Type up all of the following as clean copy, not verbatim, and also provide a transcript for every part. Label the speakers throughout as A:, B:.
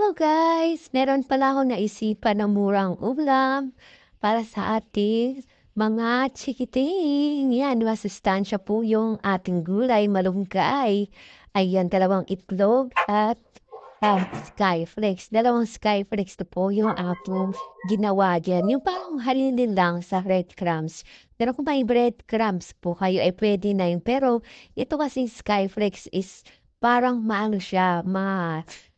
A: Hello guys! Meron pala akong naisipan na murang ulam para sa ating mga chikiting. Yan, masustansya po yung ating gulay, malunggay. Ayan, dalawang itlog at skyflakes. Dalawang skyflakes na po yung aking ginawa dyan. Yung parang halili lang sa breadcrumbs. Pero kung may breadcrumbs po kayo, ay pwede na yun. Pero ito kasing skyflakes is parang maano siya,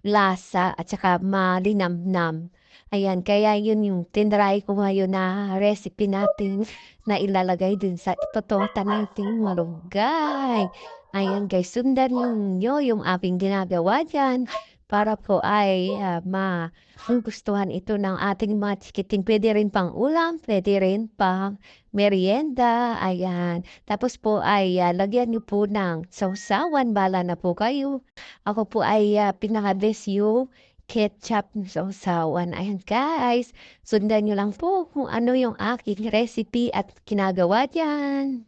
A: lasa at saka malinamnam. Ayan, kaya yun yung tinry ko ngayon na recipe natin na ilalagay din sa itotorta nating malunggay. Ayan guys, sundan ninyo yung aking ginagawa dyan para po ay magustuhan ito ng ating mga chikiting. Pwede rin pang ulam, pwede rin pang merienda. Ayan. Tapos po ay lagyan niyo po ng sausawan. Bala na po kayo. Ako po ay pinaka-best yung ketchup na sausawan. Ayan guys, sundan nyo lang po kung ano yung aking recipe at ginagawa dyan.